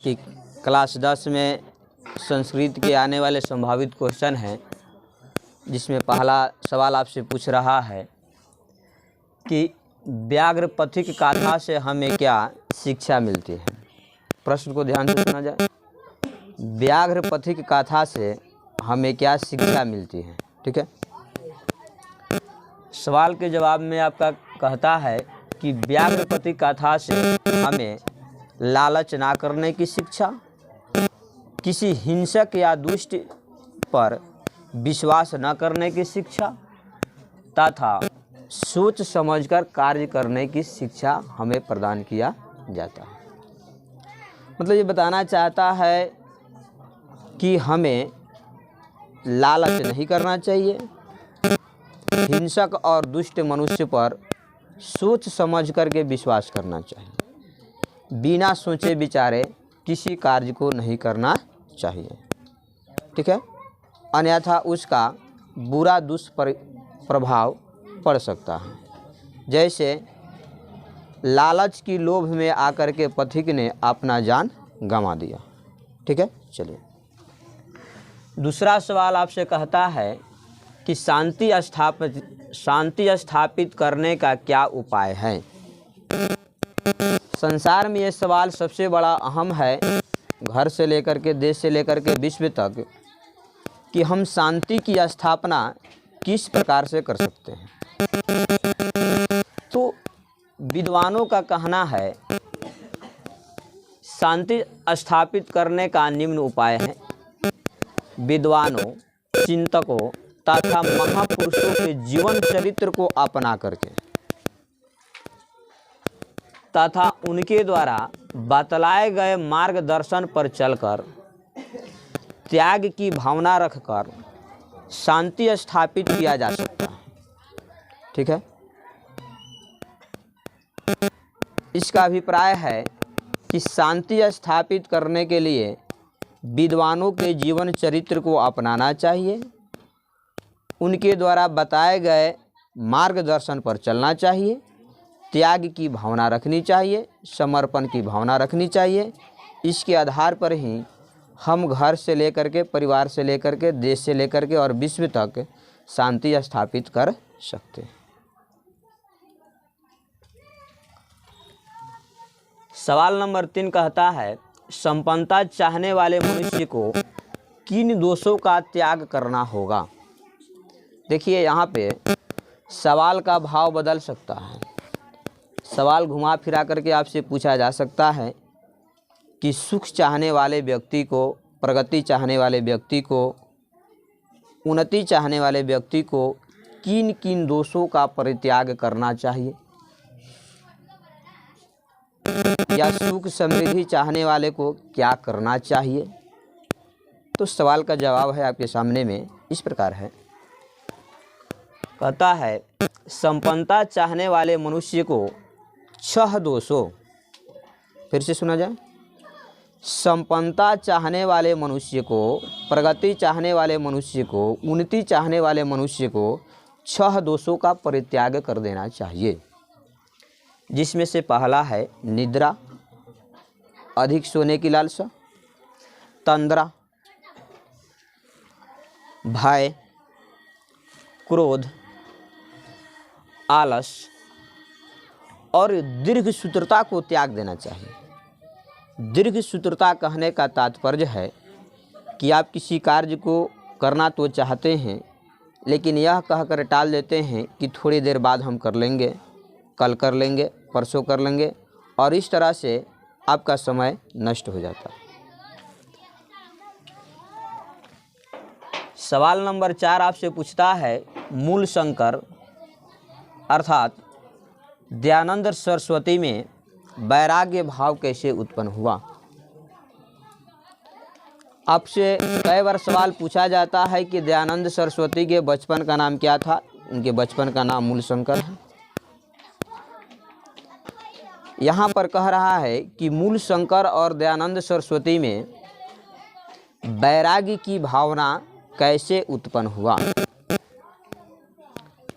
कि क्लास 10 में संस्कृत के आने वाले संभावित क्वेश्चन हैं, जिसमें पहला सवाल आपसे पूछ रहा है कि व्याघ्रपथिक गाथा से हमें क्या शिक्षा मिलती है। प्रश्न को ध्यान से सुना जाए। व्याघ्रपथिक गाथा से हमें क्या शिक्षा मिलती है। ठीक है, सवाल के जवाब में आपका कहता है कि व्याघ्रपथिक गाथा से हमें लालच ना करने की शिक्षा, किसी हिंसक या दुष्ट पर विश्वास न करने की शिक्षा तथा सोच समझकर कार्य करने की शिक्षा हमें प्रदान किया जाता है। मतलब ये बताना चाहता है कि हमें लालच नहीं करना चाहिए, हिंसक और दुष्ट मनुष्य पर सोच समझ करके विश्वास करना चाहिए, बिना सोचे विचारे किसी कार्य को नहीं करना चाहिए। ठीक है, अन्यथा उसका बुरा दुष्प्रभाव पड़ सकता है। जैसे लालच की लोभ में आकर के पथिक ने अपना जान गंवा दिया। ठीक है, चलिए दूसरा सवाल आपसे कहता है कि शांति स्थापित करने का क्या उपाय है। संसार में ये सवाल सबसे बड़ा अहम है, घर से लेकर के देश से लेकर के विश्व तक, कि हम शांति की स्थापना किस प्रकार से कर सकते हैं। तो विद्वानों का कहना है शांति स्थापित करने का निम्न उपाय है। विद्वानों, चिंतकों तथा महापुरुषों के जीवन चरित्र को अपना करके तथा उनके द्वारा बतलाए गए मार्गदर्शन पर चलकर त्याग की भावना रखकर शांति स्थापित किया जा सकता है। ठीक है, इसका अभिप्राय है कि शांति स्थापित करने के लिए विद्वानों के जीवन चरित्र को अपनाना चाहिए, उनके द्वारा बताए गए मार्गदर्शन पर चलना चाहिए, त्याग की भावना रखनी चाहिए, समर्पण की भावना रखनी चाहिए। इसके आधार पर ही हम घर से लेकर के, परिवार से लेकर के, देश से लेकर के और विश्व तक शांति स्थापित कर सकते हैं। सवाल नंबर 3 कहता है संपन्नता चाहने वाले मनुष्य को किन दोषों का त्याग करना होगा। देखिए, यहाँ पे सवाल का भाव बदल सकता है। सवाल घुमा फिरा करके आपसे पूछा जा सकता है कि सुख चाहने वाले व्यक्ति को, प्रगति चाहने वाले व्यक्ति को, उन्नति चाहने वाले व्यक्ति को किन किन दोषों का परित्याग करना चाहिए, या सुख समृद्धि चाहने वाले को क्या करना चाहिए। तो सवाल का जवाब है आपके सामने में इस प्रकार है। कहता है संपन्नता चाहने वाले मनुष्य को 6 दोषों, फिर से सुना जाए, संपन्नता चाहने वाले मनुष्य को, प्रगति चाहने वाले मनुष्य को, उन्नति चाहने वाले मनुष्य को 6 दोषों का परित्याग कर देना चाहिए, जिसमें से पहला है निद्रा, अधिक सोने की लालसा, तंद्रा, भय, क्रोध, आलस और दीर्घ सूत्रता को त्याग देना चाहिए। दीर्घ सूत्रता कहने का तात्पर्य है कि आप किसी कार्य को करना तो चाहते हैं, लेकिन यह कहकर टाल देते हैं कि थोड़ी देर बाद हम कर लेंगे, कल कर लेंगे, परसों कर लेंगे, और इस तरह से आपका समय नष्ट हो जाता है। सवाल नंबर 4 आपसे पूछता है मूल शंकर अर्थात दयानंद सरस्वती में वैराग्य भाव कैसे उत्पन्न हुआ। आपसे कई बार सवाल पूछा जाता है कि दयानंद सरस्वती के बचपन का नाम क्या था। उनके बचपन का नाम मूल शंकर है। यहाँ पर कह रहा है कि मूल शंकर और दयानंद सरस्वती में वैराग्य की भावना कैसे उत्पन्न हुआ।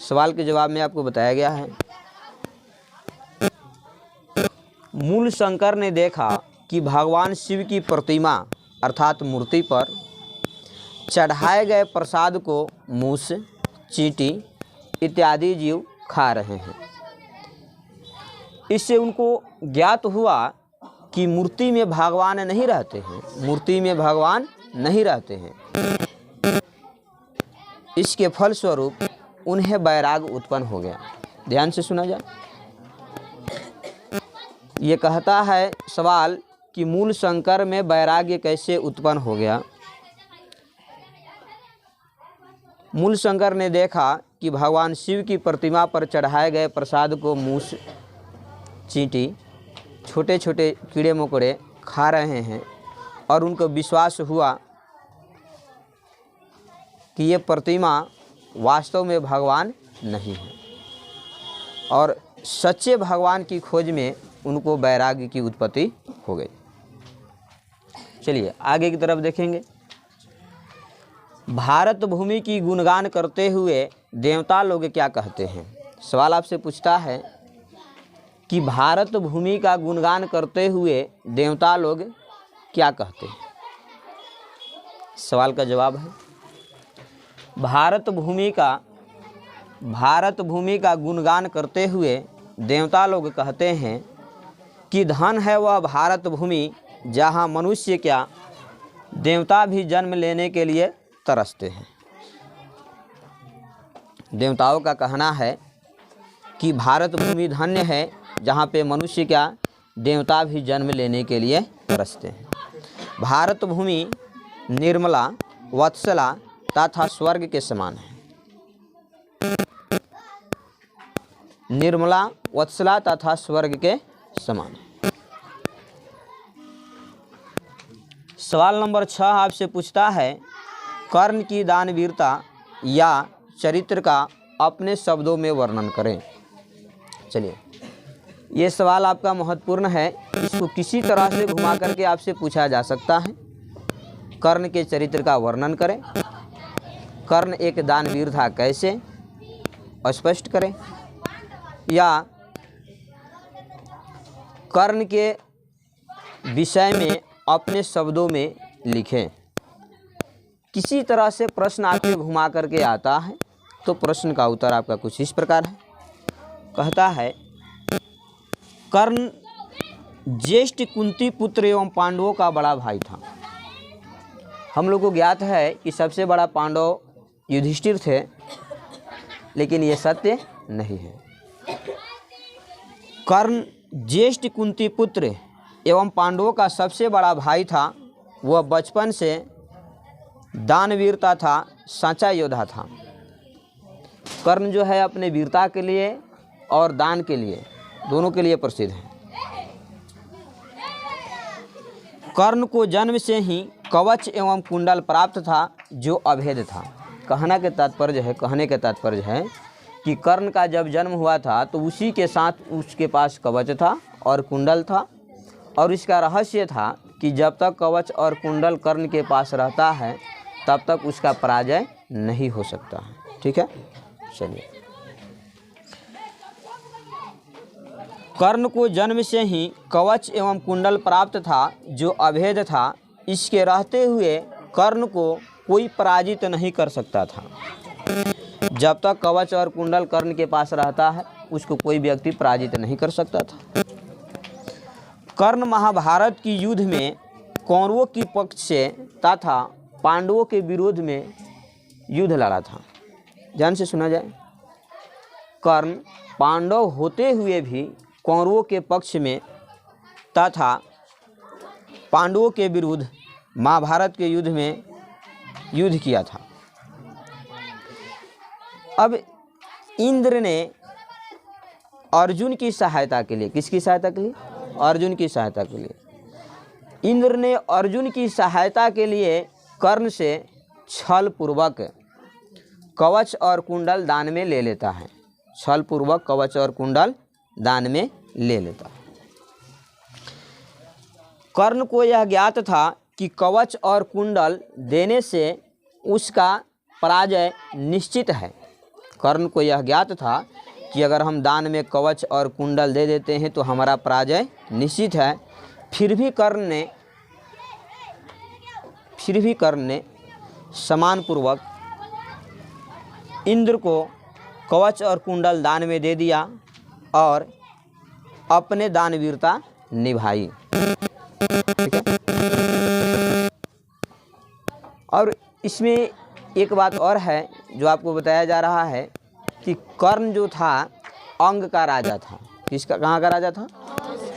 सवाल के जवाब में आपको बताया गया है। मूल शंकर ने देखा कि भगवान शिव की प्रतिमा अर्थात मूर्ति पर चढ़ाए गए प्रसाद को मूस, चींटी इत्यादि जीव खा रहे हैं। इससे उनको ज्ञात हुआ कि मूर्ति में भगवान नहीं रहते हैं, मूर्ति में भगवान नहीं रहते हैं। इसके फलस्वरूप उन्हें वैराग उत्पन्न हो गया। ध्यान से सुना जाए। ये कहता है सवाल कि मूल शंकर में वैराग्य कैसे उत्पन्न हो गया। मूल शंकर ने देखा कि भगवान शिव की प्रतिमा पर चढ़ाए गए प्रसाद को मूस, चींटी, छोटे छोटे कीड़े मकोड़े खा रहे हैं और उनको विश्वास हुआ कि ये प्रतिमा वास्तव में भगवान नहीं है और सच्चे भगवान की खोज में उनको वैराग्य की उत्पत्ति हो गई। चलिए आगे की तरफ देखेंगे। भारत भूमि की गुणगान करते हुए देवता लोग क्या कहते हैं। सवाल आपसे पूछता है कि भारत भूमि का गुणगान करते हुए देवता लोग क्या कहते हैं। सवाल का जवाब है भारत भूमि का गुणगान करते हुए देवता लोग कहते हैं कि धन है वह भारत भूमि जहाँ मनुष्य क्या देवता भी जन्म लेने के लिए तरसते हैं। देवताओं का कहना है कि भारत भूमि धन्य है जहाँ पे मनुष्य क्या देवता भी जन्म लेने के लिए तरसते हैं। भारत भूमि निर्मला, वत्सला तथा स्वर्ग के समान है। निर्मला, वत्सला तथा स्वर्ग के समान है। सवाल नंबर 6 आपसे पूछता है कर्ण की दानवीरता या चरित्र का अपने शब्दों में वर्णन करें। चलिए ये सवाल आपका महत्वपूर्ण है। इसको किसी तरह से घुमा करके आपसे पूछा जा सकता है। कर्ण के चरित्र का वर्णन करें, कर्ण एक दानवीर था कैसे, स्पष्ट करें, या कर्ण के विषय में अपने शब्दों में लिखें। किसी तरह से प्रश्न आपके घुमा करके आता है तो प्रश्न का उत्तर आपका कुछ इस प्रकार है। कहता है कर्ण ज्येष्ठ कुंती पुत्र एवं पांडवों का बड़ा भाई था। हम लोग को ज्ञात है कि सबसे बड़ा पांडव युधिष्ठिर थे, लेकिन ये सत्य नहीं है। कर्ण ज्येष्ठ कुंती पुत्र एवं पांडवों का सबसे बड़ा भाई था। वह बचपन से दानवीरता था, सच्चा योद्धा था। कर्ण जो है अपने वीरता के लिए और दान के लिए, दोनों के लिए प्रसिद्ध है। कर्ण को जन्म से ही कवच एवं कुंडल प्राप्त था जो अभेद था। कहने के तात्पर्य है कि कर्ण का जब जन्म हुआ था तो उसी के साथ उसके पास कवच था और कुंडल था, और इसका रहस्य था कि जब तक कवच और कुंडल कर्ण के पास रहता है तब तक उसका पराजय नहीं हो सकता है। ठीक है, चलिए। कर्ण को जन्म से ही कवच एवं कुंडल प्राप्त था जो अभेद था। इसके रहते हुए कर्ण को कोई पराजित नहीं कर सकता था। जब तक कवच और कुंडल कर्ण के पास रहता है उसको कोई व्यक्ति पराजित नहीं कर सकता था। कर्ण महाभारत की युद्ध में कौरवों की पक्ष से तथा पांडवों के विरोध में युद्ध लड़ा था। ध्यान से सुना जाए। कर्ण पांडव होते हुए भी कौरवों के पक्ष में तथा पांडवों के विरुद्ध महाभारत के युद्ध में युद्ध किया था। अब इंद्र ने अर्जुन की सहायता के लिए, किसकी सहायता के लिए? अर्जुन की सहायता के लिए इंद्र ने अर्जुन की सहायता के लिए कर्ण से छल पूर्वक कवच और कुंडल दान में ले लेता है। छल पूर्वक कवच और कुंडल दान में ले लेता है। कर्ण को यह ज्ञात था कि कवच और कुंडल देने से उसका पराजय निश्चित है। कर्ण को यह ज्ञात था कि अगर हम दान में कवच और कुंडल दे देते हैं तो हमारा पराजय निश्चित है। फिर भी कर्ण ने सम्मानपूर्वक इंद्र को कवच और कुंडल दान में दे दिया और अपने दानवीरता निभाई। ठीक है। और इसमें एक बात और है जो आपको बताया जा रहा है कि कर्ण जो था अंग का राजा था। किसका, कहाँ का राजा था?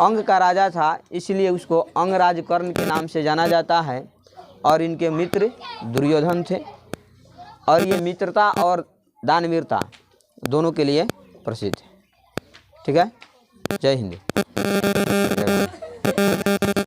अंग का राजा था, इसलिए उसको अंगराज कर्ण के नाम से जाना जाता है। और इनके मित्र दुर्योधन थे और ये मित्रता और दानवीरता दोनों के लिए प्रसिद्ध है। ठीक है। जय हिंद।